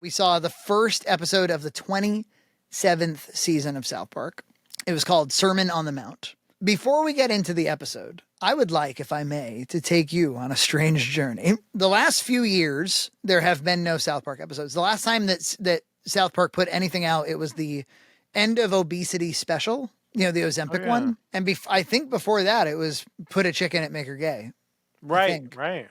We saw the first episode of the 27th season of South Park. It was called Sermon on the Mount. Before we get into the episode, I would like, if I may, to take you on a strange journey. The last few years, there have been no South Park episodes. The last time that South Park put anything out, it was the End of Obesity special, the Ozempic one. And I think before that, it was Put a Chick in It, Make Her Gay. Right.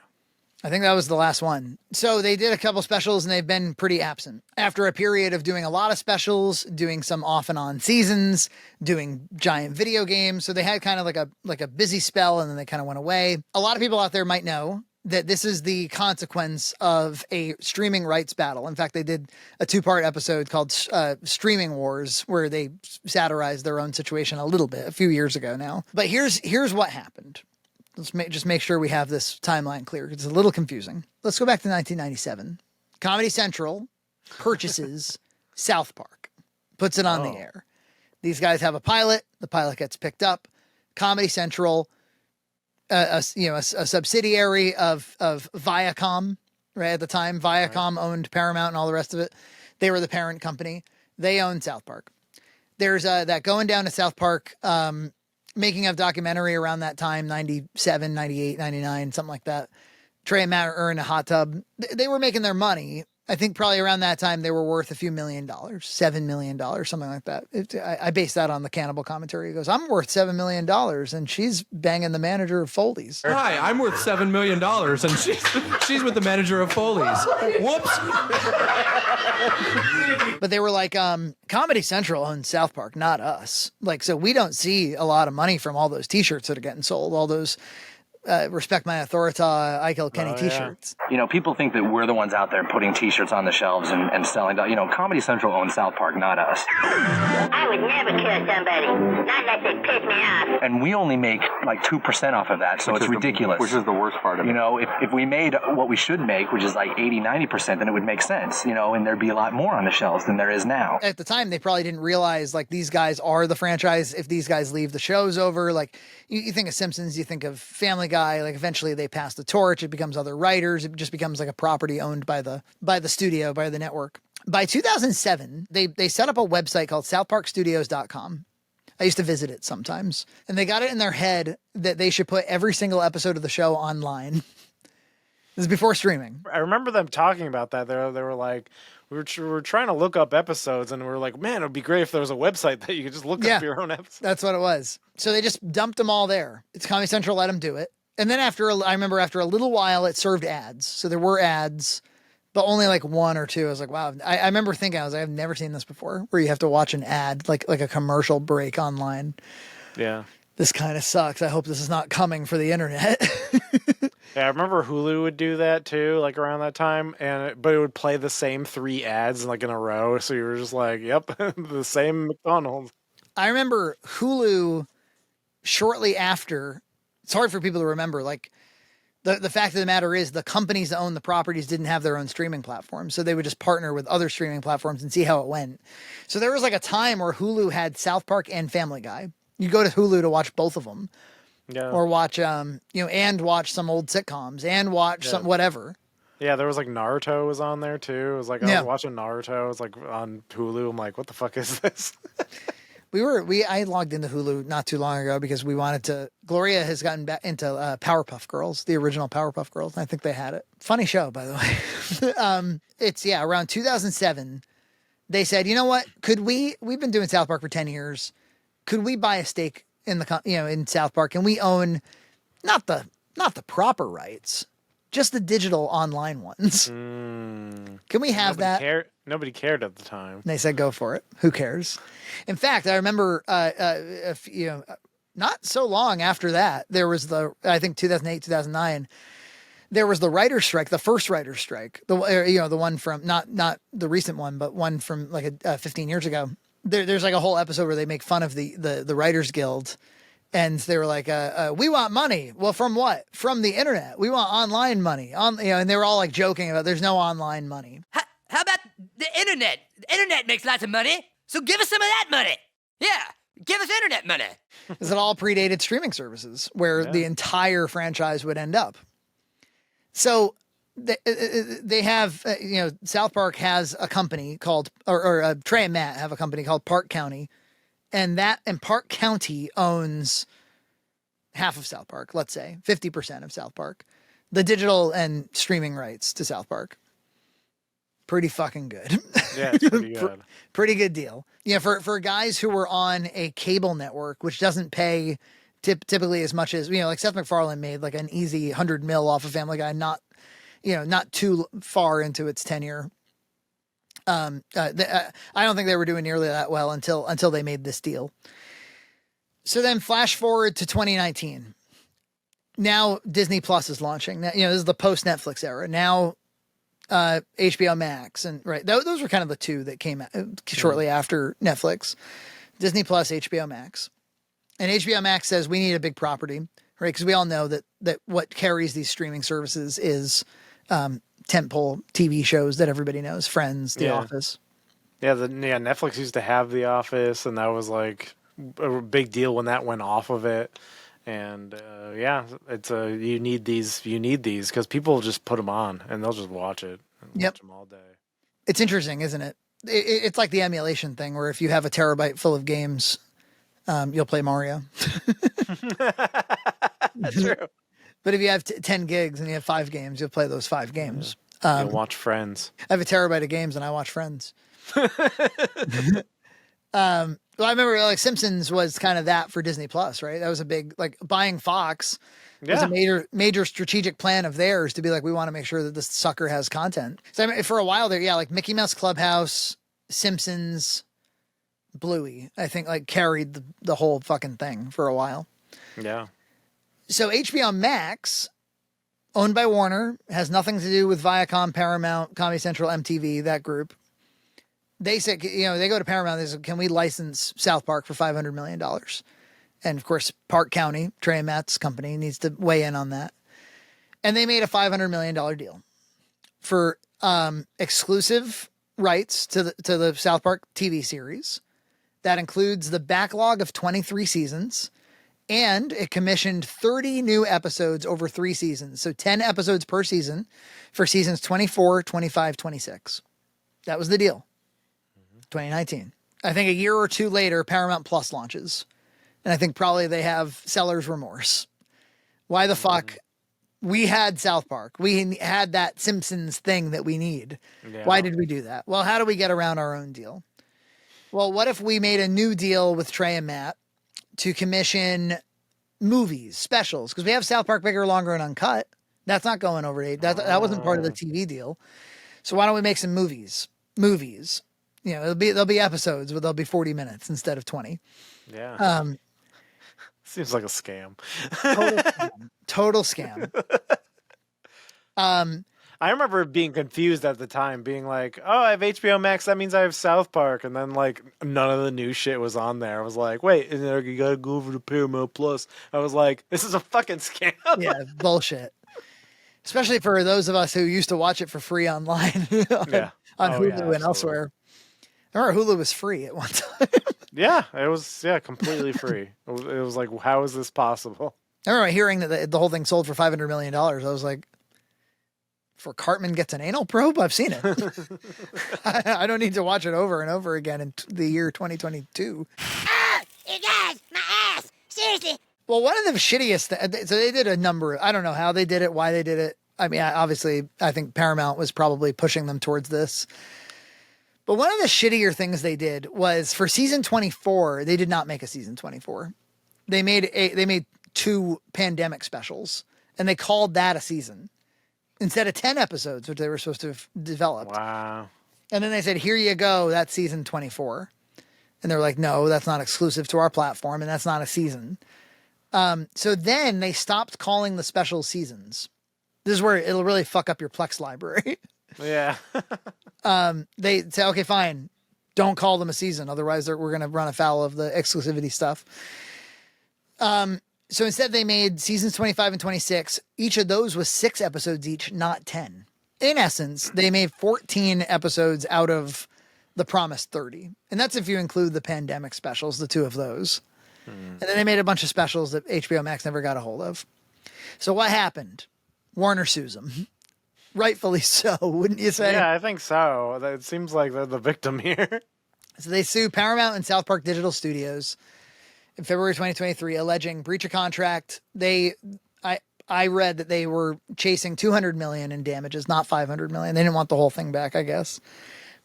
I think that was the last one. So they did a couple specials and they've been pretty absent. After a period of doing a lot of specials, doing some off and on seasons, doing giant video games. So they had kind of like a busy spell and then they kind of went away. A lot of people out there might know that this is the consequence of a streaming rights battle. In fact, they did a 2-part episode called Streaming Wars, where they satirized their own situation a little bit a few years ago now. But here's what happened. Let's just make sure we have this timeline clear. It's a little confusing. Let's go back to 1997. Comedy Central purchases South Park, puts it on the air. These guys have a pilot. The pilot gets picked up. Comedy Central, a subsidiary of Viacom, right at the time. Viacom owned Paramount and all the rest of it. They were the parent company. They owned South Park. There's that Going Down to South Park making of documentary around that time, 97, 98, 99, something like that. Trey and Matt are in a hot tub. They were making their money. I think probably around that time they were worth a few $1 million, $7 million, something like that. I base that on the Cannibal commentary. He goes, I'm worth $7 million and she's banging the manager of Foley's. Hi, I'm worth $7 million and she's with the manager of Foley's. Whoops. But they were like, Comedy Central owns South Park, not us. Like, so we don't see a lot of money from all those t-shirts that are getting sold, all those Respect My Authority, I Kill Kenny t-shirts. People think that we're the ones out there putting t-shirts on the shelves and selling. Comedy Central owns South Park, not us. I would never kill somebody, not unless it pissed me off. And we only make like 2% off of that, so it's ridiculous. Which is the worst part of it. If we made what we should make, which is like 80, 90%, then it would make sense, and there'd be a lot more on the shelves than there is now. At the time, they probably didn't realize, like, these guys are the franchise. If these guys leave, the show's over. Like, you think of Simpsons, you think of Family Guy, like, eventually they pass the torch. It becomes other writers. It just becomes like a property owned by the studio, by the network. By 2007, they set up a website called southparkstudios.com. I used to visit it sometimes. And they got it in their head that they should put every single episode of the show online. This is before streaming. I remember them talking about that. They were like, we were trying to look up episodes, and we were like, man, it would be great if there was a website that you could just look up your own episodes. That's what it was. So they just dumped them all there. It's Comedy Central let them do it. And then I remember after a little while, it served ads. So there were ads, but only like one or two. I was like, wow. I remember thinking, I've never seen this before, where you have to watch an ad, like a commercial break online. Yeah. This kind of sucks. I hope this is not coming for the internet. Yeah, I remember Hulu would do that too, like around that time, but it would play the same 3 ads like in a row. So you were just like, yep, the same McDonald's. I remember Hulu shortly after. It's hard for people to remember. Like, the fact of the matter is the companies that own the properties didn't have their own streaming platforms. So they would just partner with other streaming platforms and see how it went. So there was like a time where Hulu had South Park and Family Guy. You go to Hulu to watch both of them. Yeah. Or watch, and watch some old sitcoms and watch some whatever. Yeah, there was like Naruto was on there too. It was like, I was watching Naruto. It was like on Hulu. I'm like, what the fuck is this? I logged into Hulu not too long ago because we wanted to. Gloria has gotten back into Powerpuff Girls, the original Powerpuff Girls. I think they had it. Funny show, by the way. It's around 2007. They said, you know what? We've been doing South Park for 10 years. Could we buy a stake in in South Park, and we own not the proper rights, just the digital online ones? Can we have that? Nobody cared at the time. And they said, go for it. Who cares? In fact, I remember, not so long after that, there was I think 2008, 2009, there was the writer's strike, the first writer's strike, the one from, not the recent one, but one from like 15 years ago. There's like a whole episode where they make fun of the Writers Guild, and they were like, we want money. Well, from what? From the internet. We want online money. And they were all like joking about there's no online money. How about the internet? The internet makes lots of money, so give us some of that money. Yeah, give us internet money. Because it all predated streaming services, where the entire franchise would end up. So they have, South Park has a company called, or Trey and Matt have a company called Park County, and Park County owns half of South Park, let's say 50% of South Park, the digital and streaming rights to South Park. Pretty fucking good. Yeah, it's pretty good. Pretty good deal. For guys who were on a cable network, which doesn't pay typically as much as, like Seth MacFarlane made like an easy 100 mil off of Family Guy, not too far into its tenure. I don't think they were doing nearly that well until they made this deal. So then flash forward to 2019. Now Disney Plus is launching. Now, this is the post Netflix era. Now HBO Max, and right, those were kind of the two that came out shortly after Netflix. Disney Plus, HBO Max. And HBO Max says we need a big property, right? Because we all know that what carries these streaming services is tentpole TV shows that everybody knows, Friends, The Office. Yeah, Netflix used to have The Office, and that was like a big deal when that went off of it. And it's you need these because people just put them on and they'll just watch it and watch them all day. It's interesting, isn't it? It's like the emulation thing, where if you have a terabyte full of games, you'll play Mario. That's true. But if you have 10 gigs and you have 5 games, you'll play those 5 games. You'll watch Friends. I have a terabyte of games and I watch Friends. Well, I remember like Simpsons was kind of that for Disney Plus, right? That was a big, like buying Fox was a major strategic plan of theirs to be like, we want to make sure that this sucker has content. So I mean, for a while there, like Mickey Mouse Clubhouse, Simpsons, Bluey, I think like carried the whole fucking thing for a while. Yeah. So HBO Max, owned by Warner, has nothing to do with Viacom, Paramount, Comedy Central, MTV, that group. They said, they go to Paramount. They said, can we license South Park for $500 million? And of course, Park County, Trey and Matt's company, needs to weigh in on that. And they made a $500 million deal for exclusive rights to the South Park TV series. That includes the backlog of 23 seasons. And it commissioned 30 new episodes over 3 seasons. So 10 episodes per season for seasons 24, 25, 26. That was the deal. 2019. I think a year or two later, Paramount Plus launches. And I think probably they have seller's remorse. Why the fuck? We had South Park. We had that Simpsons thing that we need. Yeah. Why did we do that? Well, how do we get around our own deal? Well, what if we made a new deal with Trey and Matt to commission movies, specials? Because we have South Park Bigger, Longer, and Uncut. That's not going over 8. That wasn't part of the TV deal. So why don't we make some movies? There'll be episodes, but they'll be 40 minutes instead of 20. Yeah. Seems like a scam. Total scam. I remember being confused at the time, being like, oh, I have HBO Max, that means I have South Park. And then like none of the new shit was on there. I was like, wait, you gotta go over to Paramount Plus. I was like, this is a fucking scam. Yeah, bullshit. Especially for those of us who used to watch it for free online on Hulu and elsewhere. I remember Hulu was free at one time. Yeah, it was completely free. It was like, how is this possible? I remember hearing that the whole thing sold for $500 million. I was like, for Cartman gets an anal probe? I've seen it. I don't need to watch it over and over again in the year 2022. Ah, you guys, my ass. Seriously. Well, one of the shittiest, so they did a number, I don't know how they did it, why they did it. I mean, obviously, I think Paramount was probably pushing them towards this. But one of the shittier things they did was for season 24, they did not make a season 24. They made 2 pandemic specials, and they called that a season instead of 10 episodes, which they were supposed to have developed. Wow. And then they said, here you go, that's season 24. And they're like, no, that's not exclusive to our platform, and that's not a season. So then they stopped calling the special seasons. This is where it'll really fuck up your Plex library. Yeah. They say, okay, fine. Don't call them a season. Otherwise we're going to run afoul of the exclusivity stuff. So instead they made seasons 25 and 26. Each of those was 6 episodes each, not 10. In essence, they made 14 episodes out of the promised 30. And that's if you include the pandemic specials, the 2 of those. And then they made a bunch of specials that HBO Max never got a hold of. So what happened? Warner sues them. Rightfully so, wouldn't you say? Yeah, I think so. It seems like they're the victim here. So they sue Paramount and South Park Digital Studios in February 2023, alleging breach of contract. I read that they were chasing 200 million in damages, not 500 million. They didn't want the whole thing back, I guess.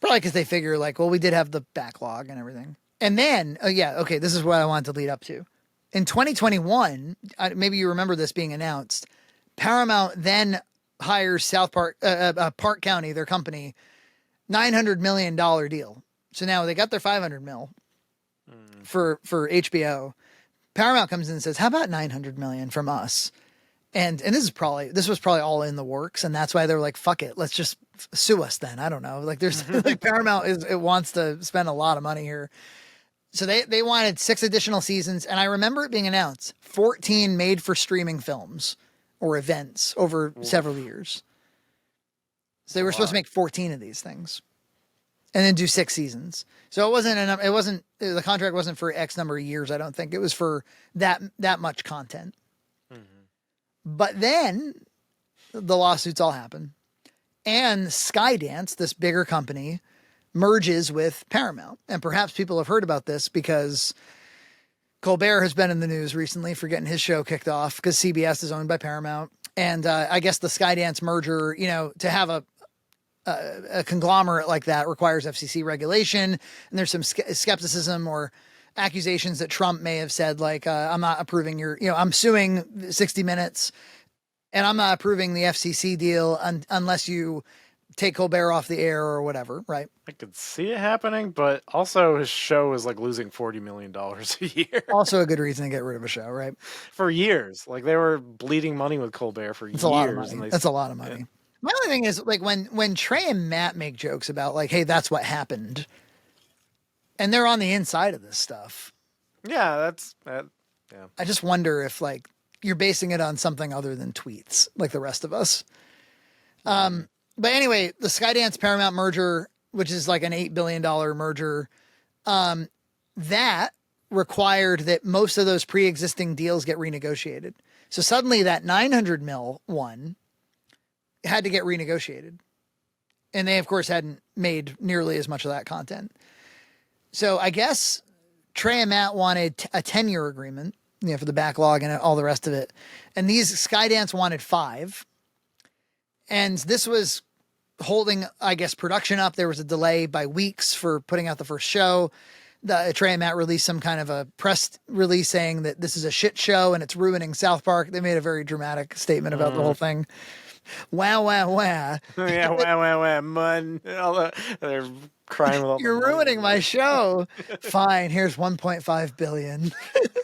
Probably because they figure like, well, we did have the backlog and everything. And then, this is what I wanted to lead up to. In 2021, maybe you remember this being announced, Paramount then hires South Park, Park County, their company, $900 million deal. So now they got their 500 mil for HBO. Paramount comes in and says, how about 900 million from us? And this was probably all in the works. And that's why they're like, fuck it. Let's just sue us then. I don't know. Like there's like Paramount wants to spend a lot of money here. So they wanted 6 additional seasons. And I remember it being announced 14 made for streaming films or events over several years. So they were supposed to make 14 of these things and then do 6 seasons. So the contract wasn't for X number of years. I don't think it was for that much content. But then the lawsuits all happen and Skydance, this bigger company, merges with Paramount. And perhaps people have heard about this because Colbert has been in the news recently for getting his show kicked off because CBS is owned by Paramount. And I guess the Skydance merger, to have a conglomerate like that requires FCC regulation. And there's some skepticism or accusations that Trump may have said, like, I'm not approving I'm suing 60 Minutes and I'm not approving the FCC deal unless you take Colbert off the air or whatever, right? I could see it happening, but also his show is like losing $40 million a year. Also a good reason to get rid of a show, right? For years. Like they were bleeding money with Colbert for years. A lot of money. That's a lot of money. Yeah. My only thing is like when Trey and Matt make jokes about like, hey, that's what happened. And they're on the inside of this stuff. Yeah, yeah. I just wonder if like you're basing it on something other than tweets, like the rest of us. But anyway, the Skydance Paramount merger, which is like an $8 billion merger, that required that most of those pre-existing deals get renegotiated. So suddenly that 900 mil one had to get renegotiated. And they, of course, hadn't made nearly as much of that content. So I guess Trey and Matt wanted a 10-year agreement, for the backlog and all the rest of it. And these Skydance wanted 5. And this was holding, I guess, production up. There was a delay by weeks for putting out the first show. Trey and Matt released some kind of a press release saying that this is a shit show and it's ruining South Park. They made a very dramatic statement about the whole thing. Wow, wow, wow. Yeah, wow, wow, wow. Mud. They're crying with all You're ruining my show. Fine, here's 1.5 billion.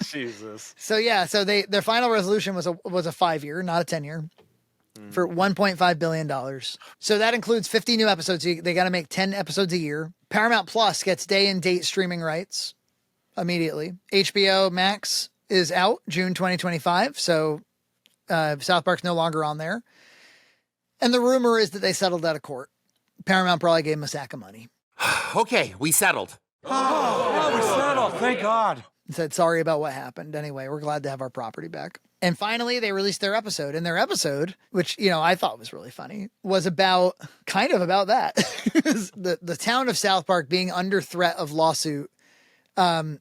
Jesus. So their final resolution was a 5-year, not a 10-year. For $1.5 billion. So that includes 50 new episodes. They got to make 10 episodes a year. Paramount Plus gets day and date streaming rights immediately. HBO Max is out June 2025. So South Park's no longer on there. And the rumor is that they settled out of court. Paramount probably gave them a sack of money. Okay, we settled. Oh, we settled. Thank God. Said sorry about what happened. Anyway, we're glad to have our property back. And finally, they released their episode. And their episode, which, I thought was really funny, was kind of about that. the town of South Park being under threat of lawsuit or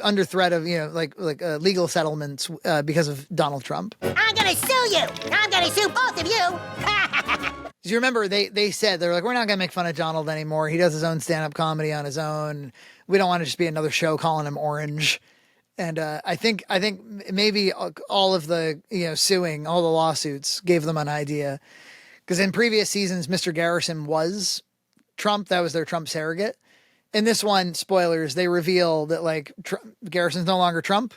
under threat of, legal settlements because of Donald Trump. I'm gonna sue you! I'm gonna sue both of you! Do you remember they said, they're like, we're not going to make fun of Donald anymore. He does his own stand-up comedy on his own. We don't want to just be another show calling him orange. And I think maybe all of the, suing, all the lawsuits gave them an idea. Because in previous seasons, Mr. Garrison was Trump. That was their Trump surrogate. In this one, spoilers, they reveal that Garrison's no longer Trump.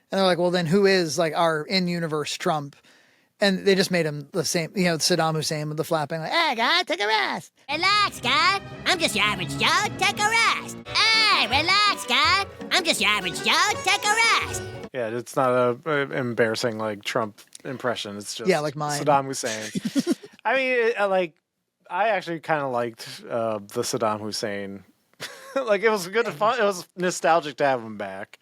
And they're like, well, then who is our in-universe Trump? And they just made him the same, Saddam Hussein with the flapping, like, hey, guy, take a rest. Relax, guy. I'm just your average Joe. Take a rest. Hey, relax, guy. I'm just your average Joe. Take a rest. Yeah, it's not a embarrassing Trump impression. It's just like mine. Saddam Hussein. I mean, I actually kind of liked the Saddam Hussein. It was good fun. It was nostalgic to have him back.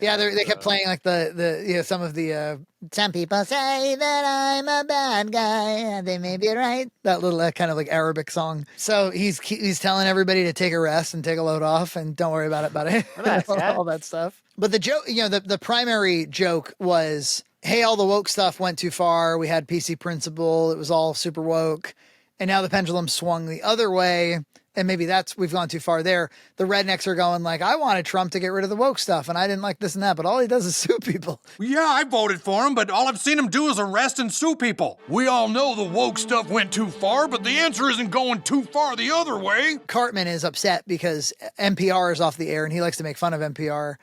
Yeah, they kept playing like the some of the some people say that I'm a bad guy. They may be right. That little kind of like Arabic song. So he's telling everybody to take a rest and take a load off and don't worry about it, buddy. All that stuff. But the joke, the primary joke was, hey, all the woke stuff went too far. We had PC principle. It was all super woke. And now the pendulum swung the other way. And maybe we've gone too far there. The rednecks are going like, I wanted Trump to get rid of the woke stuff, and I didn't like this and that, but all he does is sue people. Yeah, I voted for him, but all I've seen him do is arrest and sue people. We all know the woke stuff went too far, but the answer isn't going too far the other way. Cartman is upset because NPR is off the air, and he likes to make fun of NPR.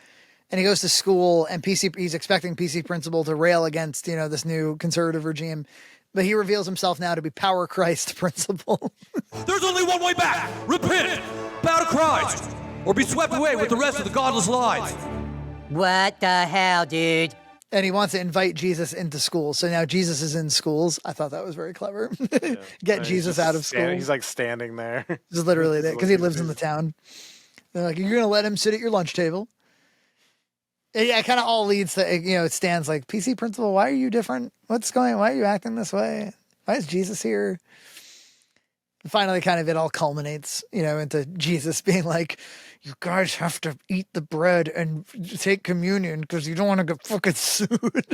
And he goes to school, and he's expecting PC principal to rail against, this new conservative regime. But he reveals himself now to be Power Christ principal. There's only one way back. Repent, bow to Christ, or be swept away with the rest of the godless lies. What the hell, dude? And he wants to invite Jesus into schools. So now Jesus is in schools. I thought that was very clever. Get Jesus out of school. He's like standing there. Just literally there because he lives in the town. They're like, you're going to let him sit at your lunch table? Yeah, it kind of all leads to, it stands like, PC principal, why are you different? Why are you acting this way? Why is Jesus here? And finally, kind of it all culminates, into Jesus being like, you guys have to eat the bread and take communion because you don't want to get fucking sued.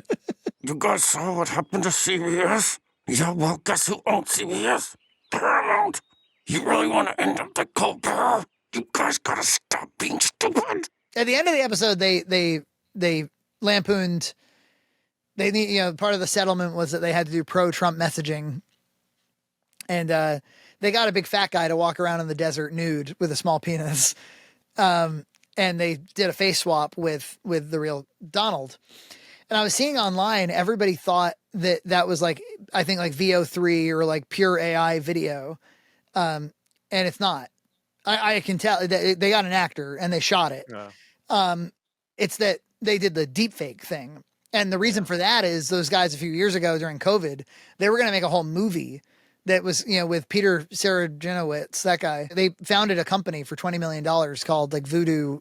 You guys saw what happened to CBS? Yeah, well, guess who owns CBS? Paramount. You really want to end up like cold power? You guys gotta stop being stupid. At the end of the episode, they lampooned. They need, part of the settlement was that they had to do pro-Trump messaging, and they got a big fat guy to walk around in the desert nude with a small penis, and they did a face swap with the real Donald. And I was seeing online, everybody thought that was like, I think like VO3 or like pure AI video, and it's not. I can tell that they got an actor and they shot it. Yeah. It's that they did the deep fake thing. And the reason for that is those guys a few years ago during COVID, they were going to make a whole movie that was, with Peter Serafinowicz, that guy. They founded a company for $20 million called like Voodoo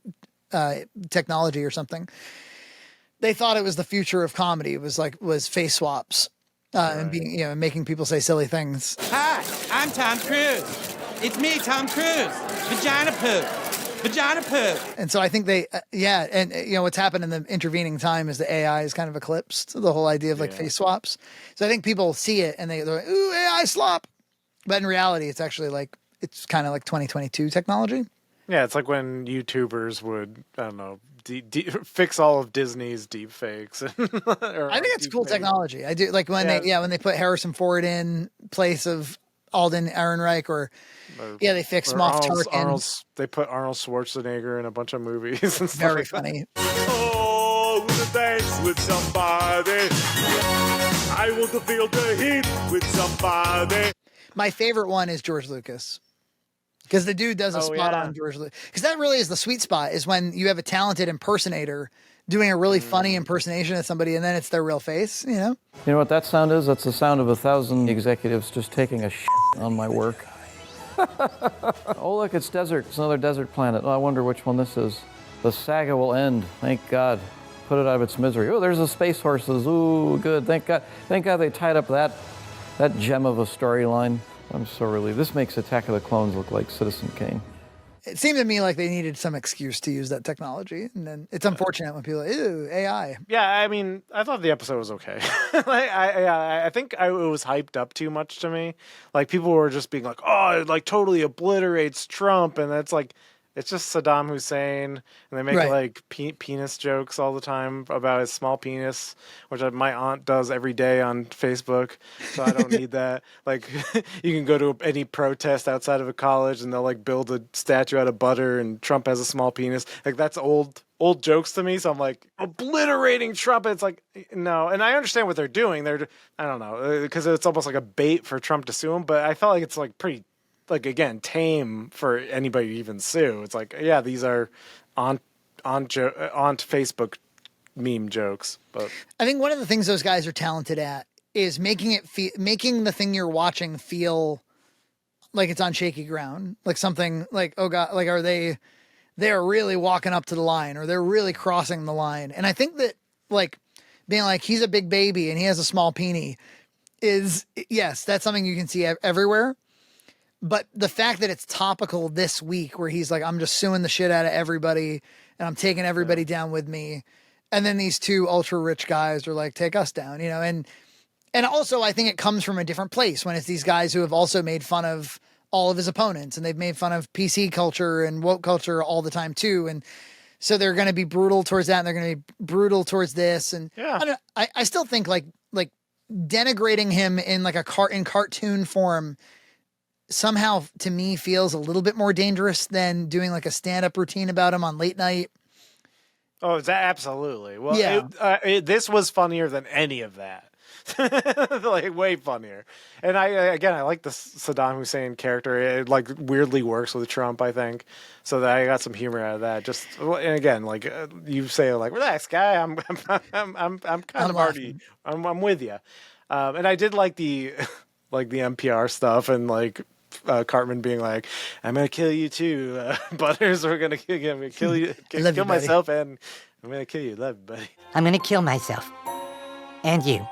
Technology or something. They thought it was the future of comedy. It was face swaps and being, making people say silly things. Hi, I'm Tom Cruise. It's me, Tom Cruise. Vagina poop. Vagina poop. And so I think what's happened in the intervening time is the AI is kind of eclipsed the whole idea of like face swaps. So I think people see it and they're like, ooh, AI slop. But in reality, it's actually like, it's kind of like 2022 technology. Yeah, it's like when YouTubers would, I don't know, fix all of Disney's deep fakes. I think it's cool technology. I do like when they put Harrison Ford in place of Alden Ehrenreich they fixed Moff Tarkin. They put Arnold Schwarzenegger in a bunch of movies and stuff. Very like funny. Oh, to dance with somebody. I want to feel the heat with somebody. My favorite one is George Lucas. Because the dude does a spot on George Lucas. Because that really is the sweet spot, is when you have a talented impersonator doing a really funny impersonation of somebody, and then it's their real face, You know what that sound is? That's the sound of 1,000 executives just taking a shit on my work. Oh, look, it's desert. It's another desert planet. Oh, I wonder which one this is. The saga will end. Thank God. Put it out of its misery. Oh, there's the space horses. Ooh, good. Thank God. Thank God they tied up that gem of a storyline. I'm so relieved. This makes Attack of the Clones look like Citizen Kane. It seemed to me like they needed some excuse to use that technology. And then it's unfortunate when people are like, ew, AI. Yeah, I mean, I thought the episode was okay. I think it was hyped up too much to me. Like, people were just being like, oh, it like totally obliterates Trump. And that's like, it's just Saddam Hussein. And they make like penis jokes all the time about his small penis, which my aunt does every day on Facebook. So I don't need that. Like, you can go to any protest outside of a college and they'll like build a statue out of butter and Trump has a small penis. Like, that's old jokes to me. So I'm like, obliterating Trump. It's like, no. And I understand what they're doing. I don't know, because it's almost like a bait for Trump to sue him. But I felt like it's like pretty, like, again, tame for anybody to even sue. It's like, yeah, these are on Facebook meme jokes. But I think one of the things those guys are talented at is making the thing you're watching feel like it's on shaky ground, like something like, oh God, like are they they're really walking up to the line or they're really crossing the line. And I think that like being like, he's a big baby and he has a small peenie is, yes, that's something you can see everywhere. But the fact that it's topical this week where he's like, I'm just suing the shit out of everybody and I'm taking everybody down with me. And then these two ultra rich guys are like, take us down, and also I think it comes from a different place when it's these guys who have also made fun of all of his opponents and they've made fun of PC culture and woke culture all the time too. And so they're going to be brutal towards that and they're going to be brutal towards this. And I still think like denigrating him in like in cartoon form somehow to me feels a little bit more dangerous than doing like a stand-up routine about him on late night. Oh, absolutely. Well, yeah. This was funnier than any of that. Like way funnier. And I like the Saddam Hussein character. It like weirdly works with Trump, I think. So that I got some humor out of that. Just and again, like you say, like relax, guy. I'm with you. And I did like the like the NPR stuff and like Cartman being like, I'm gonna kill you too, Butters. We're gonna kill you, kill myself, and I'm gonna kill you. Love you, buddy. I'm gonna kill myself. And you.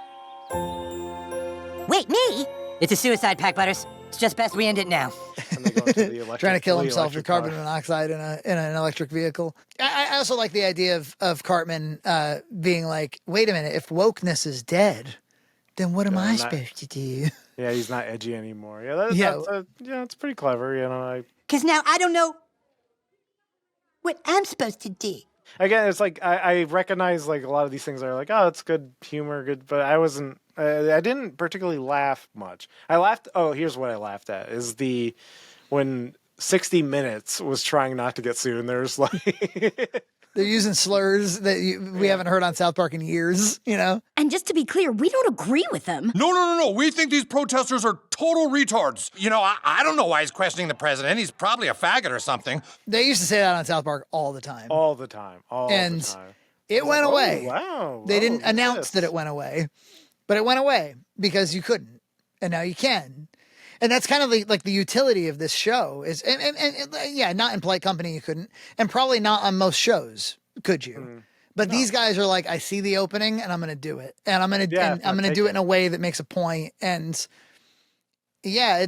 Wait, me? It's a suicide pact, Butters. It's just best we end it now. Trying to kill himself with carbon monoxide in an electric vehicle. I also like the idea of Cartman being like, wait a minute, if wokeness is dead, then what am I supposed to do? Yeah, he's not edgy anymore. Yeah, it's pretty clever, Because now I don't know what I'm supposed to do. Again, it's like I recognize like a lot of these things are like, oh, it's good humor, good, but I wasn't. I didn't particularly laugh much. I laughed. Oh, here's what I laughed at is when 60 Minutes was trying not to get sued. And there's like. They're using slurs that we haven't heard on South Park in years, And just to be clear, we don't agree with them. No. We think these protesters are total retards. I don't know why he's questioning the president. He's probably a faggot or something. They used to say that on South Park all the time. And it went away. Wow. They didn't announce that it went away, but it went away because you couldn't. And now you can. And that's kind of like the utility of this show is, and not in Polite Company you couldn't, and probably not on most shows could you. But these guys are like, I see the opening and I'm going to do it, and I'm going to do it in a way that makes a point. And yeah,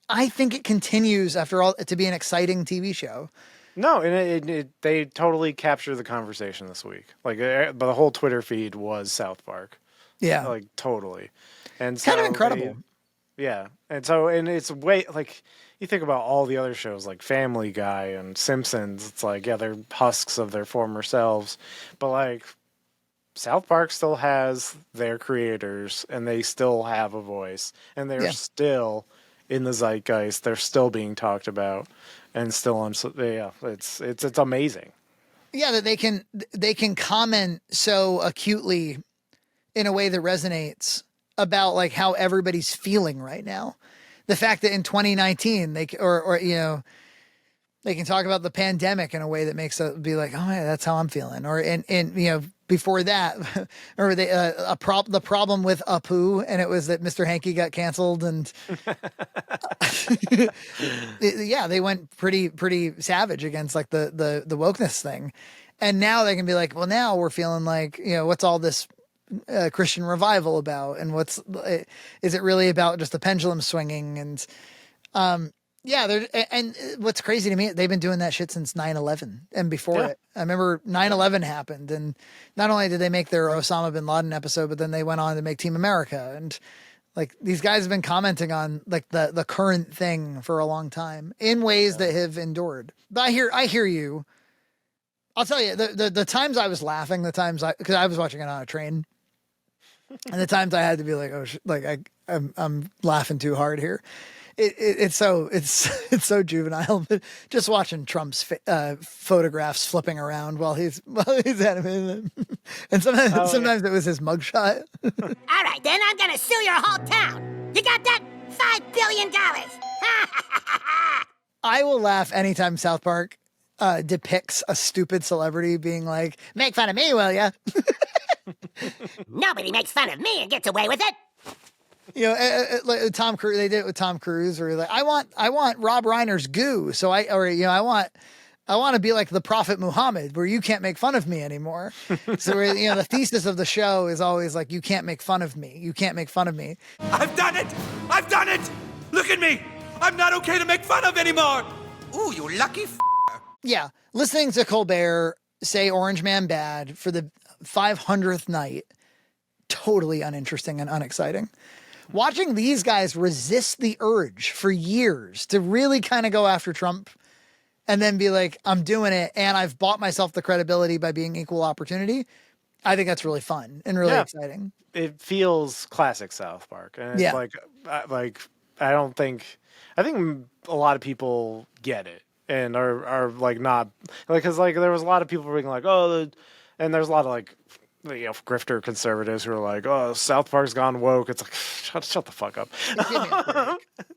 I think it continues after all to be an exciting TV show. No, and they totally captured the conversation this week. Like, but the whole Twitter feed was South Park. Yeah, like totally, and it's kind of incredible. Yeah. And it's way like you think about all the other shows like Family Guy and Simpsons. It's like, yeah, they're husks of their former selves. But like South Park still has their creators and they still have a voice and they're still in the zeitgeist. They're still being talked about and still on. Yeah, it's amazing. Yeah, that they can comment so acutely in a way that resonates about like how everybody's feeling right now. The fact that in 2019 they can talk about the pandemic in a way that makes it be like, oh yeah, that's how I'm feeling. Or before that, or the problem with Apu, and it was that Mr. Hanky got canceled, and yeah, they went pretty savage against like the wokeness thing, and now they can be like, well, now we're feeling like what's all this Christian revival about, and is it really about just the pendulum swinging? And and what's crazy to me, they've been doing that shit since 9/11 and before it. I remember 9/11 happened, and not only did they make their Osama bin Laden episode, but then they went on to make Team America, and like these guys have been commenting on like the current thing for a long time in ways that have endured. But I hear you. I'll tell you the times I was laughing, because I was watching it on a train. And the times I had to be like, I'm laughing too hard here. It's so juvenile. But just watching Trump's photographs flipping around while he's animated, and sometimes it was his mugshot. All right, then I'm gonna sue your whole town. You got that? $5 billion. I will laugh anytime South Park depicts a stupid celebrity being like, "Make fun of me, will ya?" Nobody makes fun of me and gets away with it. Like Tom Cruise, they did it with Tom Cruise, where like, I want Rob Reiner's goo, so I want I want to be like the Prophet Muhammad, where you can't make fun of me anymore. So, the thesis of the show is always like, you can't make fun of me. You can't make fun of me. I've done it! I've done it! Look at me! I'm not okay to make fun of anymore! Ooh, you lucky Yeah. Listening to Colbert say Orange Man bad for the 500th night, totally uninteresting and unexciting. Watching these guys resist the urge for years to really kind of go after Trump and then be like, I'm doing it, and I've bought myself the credibility by being equal opportunity. I think that's really fun and really exciting. It feels classic South Park. And it's I think a lot of people get it and are like not like, cause like there was a lot of people being like, and there's a lot of like, grifter conservatives who are like, oh, South Park's gone woke. It's like, shut the fuck up.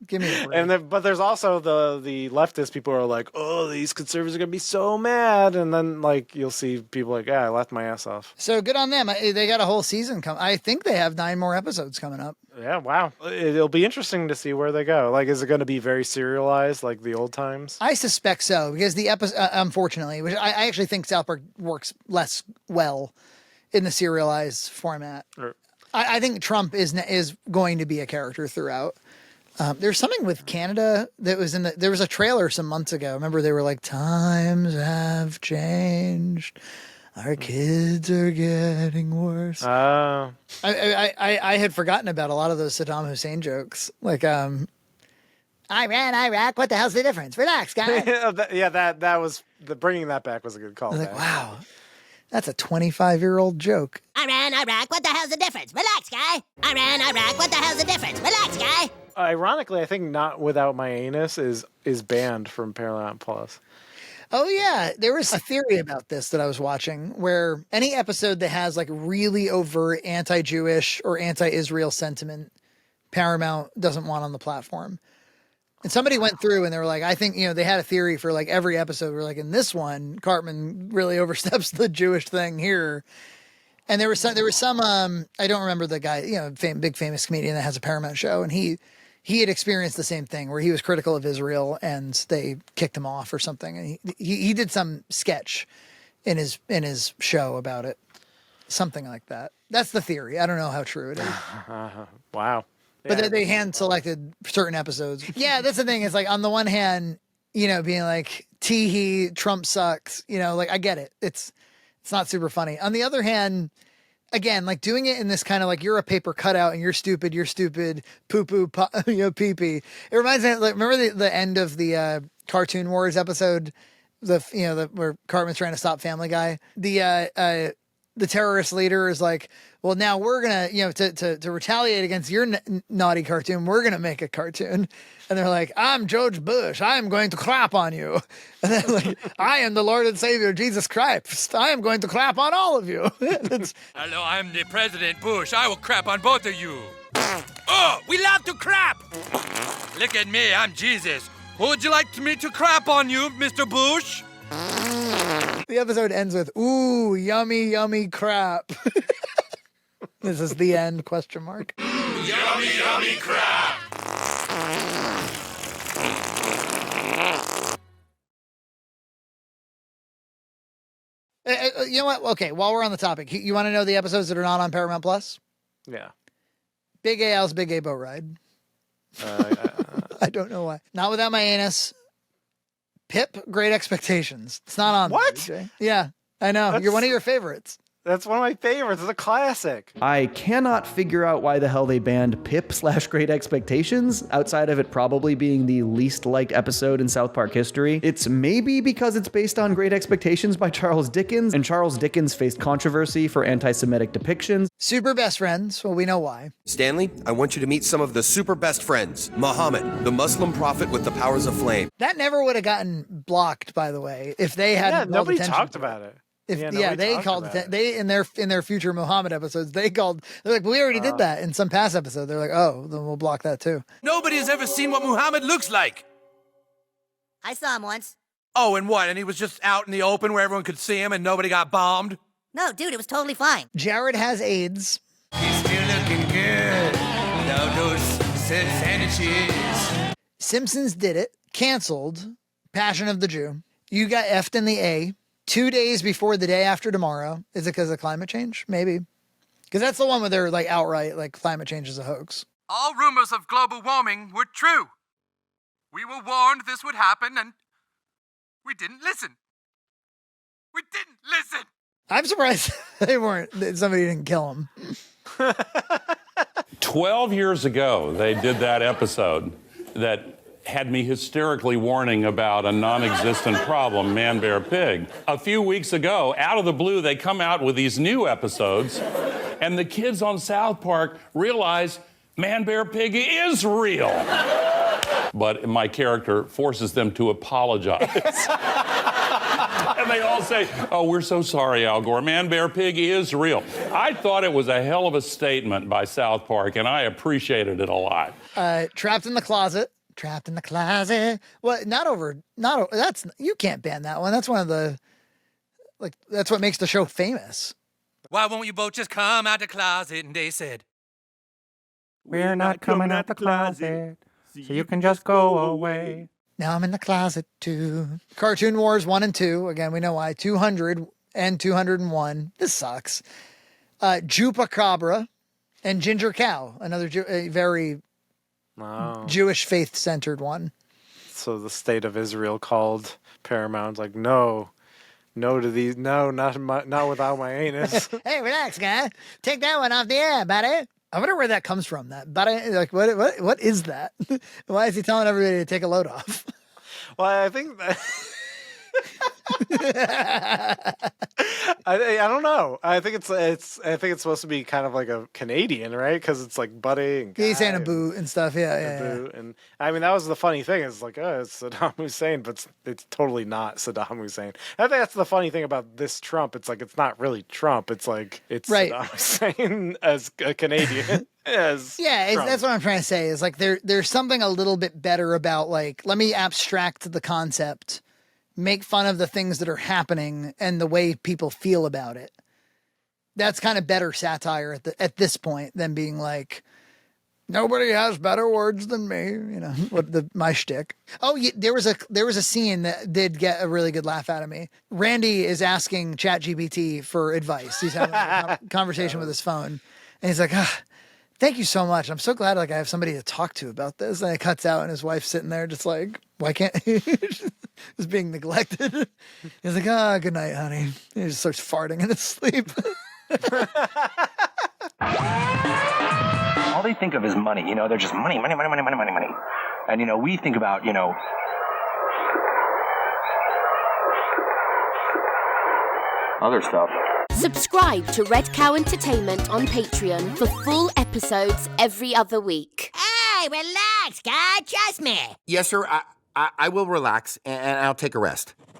Give me a break. But there's also the leftist people who are like, oh, these conservatives are gonna be so mad. And then like you'll see people like, I laughed my ass off. So good on them. They got a whole season coming. I think they have 9 more episodes coming up. Yeah, wow. It'll be interesting to see where they go. Like, is it going to be very serialized like the old times? I suspect so, because the episode, unfortunately, which I actually think South Park works less well in the serialized format. I think Trump is going to be a character throughout. There's something with Canada that was there was a trailer some months ago. Remember, they were like, times have changed. Our kids are getting worse. I had forgotten about a lot of those Saddam Hussein jokes. Like, Iran, Iraq, what the hell's the difference? Relax, guys. that was bringing that back was a good call. Like, wow. That's a 25-year-old joke. Iran, Iraq, what the hell's the difference? Relax, guy. Iran, Iraq, what the hell's the difference? Relax, guy. Ironically, I think Not Without My Anus is banned from Paramount Plus. Oh, yeah. There was a theory about this that I was watching where any episode that has like really overt anti-Jewish or anti-Israel sentiment, Paramount doesn't want on the platform. And somebody went through and they were like, I think, they had a theory for like every episode. We're like, in this one, Cartman really oversteps the Jewish thing here. And there was some, I don't remember the guy, big famous comedian that has a Paramount show. And he had experienced the same thing where he was critical of Israel and they kicked him off or something. And he did some sketch in his show about it. Something like that. That's the theory. I don't know how true it is. Wow. But they hand selected certain episodes. Yeah, that's the thing. It's like, on the one hand, being like, tee-hee, Trump sucks. Like, I get it. It's not super funny. On the other hand, again, like doing it in this kind of like, you're a paper cutout and you're stupid, poo-poo, pee-pee. It reminds me, like, remember the end of the Cartoon Wars episode? Where Cartman's trying to stop Family Guy? The terrorist leader is like, well, now we're going to, to retaliate against your naughty cartoon, we're going to make a cartoon. And they're like, I'm George Bush. I am going to clap on you. And then like, I am the Lord and Savior, Jesus Christ. I am going to clap on all of you. Hello, I'm the President Bush. I will crap on both of you. Oh, we love to crap. Look at me, I'm Jesus. Who would you like me to crap on you, Mr. Bush? The episode ends with, ooh, yummy, yummy crap. This is the end, question mark. Yummy, yummy crap. You know what? Okay, while we're on the topic, you want to know the episodes that are not on Paramount Plus? Yeah. Big A Al's Big A Boat Ride. I don't know why. Not Without My Anus. Pip, Great Expectations. It's not on. What? There, yeah, I know. You're one of your favorites. That's one of my favorites. It's a classic. I cannot figure out why the hell they banned Pip/Great Expectations, outside of it probably being the least liked episode in South Park history. It's maybe because it's based on Great Expectations by Charles Dickens, and Charles Dickens faced controversy for anti-Semitic depictions. Super best friends. Well, we know why. Stanley, I want you to meet some of the super best friends. Muhammad, the Muslim prophet with the powers of flame. That never would have gotten blocked, by the way, if they hadn't. Yeah, nobody talked about it. They called it. They in their future Muhammad episodes, they're like, we already did that in some past episode. They're like, oh, then we'll block that too. Nobody has ever seen what Muhammad looks like. I saw him once. Oh, and what? And he was just out in the open where everyone could see him and nobody got bombed? No, dude, it was totally fine. Jared has AIDS. He's still looking good without those sandwiches. Simpsons did it. Canceled. Passion of the Jew. You got F'd in the A 2 days before the day after tomorrow. Is it because of climate change? Maybe. Because that's the one where they're like outright, like climate change is a hoax. All rumors of global warming were true. We were warned this would happen, and we didn't listen. We didn't listen. I'm surprised that somebody didn't kill him. 12 years ago, they did that episode that had me hysterically warning about a non-existent problem, man, bear, pig. A few weeks ago, out of the blue, they come out with these new episodes, and the kids on South Park realize man, bear, pig is real. But my character forces them to apologize. And they all say, oh, we're so sorry, Al Gore. Man, bear, pig is real. I thought it was a hell of a statement by South Park, and I appreciated it a lot. Trapped in the closet. Trapped in the closet. Well, that's, you can't ban that one. That's one of the, like, that's what makes the show famous. Why won't you both just come out the closet? And they said, We're not coming out the closet, so you can just go away. Now I'm in the closet too. Cartoon Wars 1 and 2. Again, we know why. 200 and 201. This sucks. Chupacabra and Ginger Cow. Another very Jewish faith-centered one. So the state of Israel called Paramount, like, no to these, not without my anus. Hey, relax, guy. Take that one off the air, buddy. I wonder where that comes from. That buddy, like, what is that? Why is he telling everybody to take a load off? Well, I think that. I don't know. I think it's supposed to be kind of like a Canadian, right? Because it's like buddy and guy. He's saying a boot and stuff. Yeah. And I mean, that was the funny thing. It's like, oh, it's Saddam Hussein, but it's totally not Saddam Hussein. I think that's the funny thing about this Trump. It's like, it's not really Trump. It's like, it's right. Saddam Hussein as a Canadian. That's what I'm trying to say. Is like there's something a little bit better about, like, let me abstract the concept, make fun of the things that are happening and the way people feel about it. That's kind of better satire at this point than being like, nobody has better words than me. You know, my shtick. Oh, yeah, there was a scene that did get a really good laugh out of me. Randy is asking ChatGPT for advice. He's having a conversation with his phone, and he's like, thank you so much. I'm so glad I have somebody to talk to about this. And it cuts out, and his wife's sitting there just like, why can't he? Just being neglected. He's like, good night, honey. He just starts farting in his sleep. All they think of is money. You know, they're just money. And, you know, we think about, you know, other stuff. Subscribe to Red Cow Entertainment on Patreon for full episodes every other week. Hey, relax, guy. Trust me. Yes, sir. I will relax and I'll take a rest.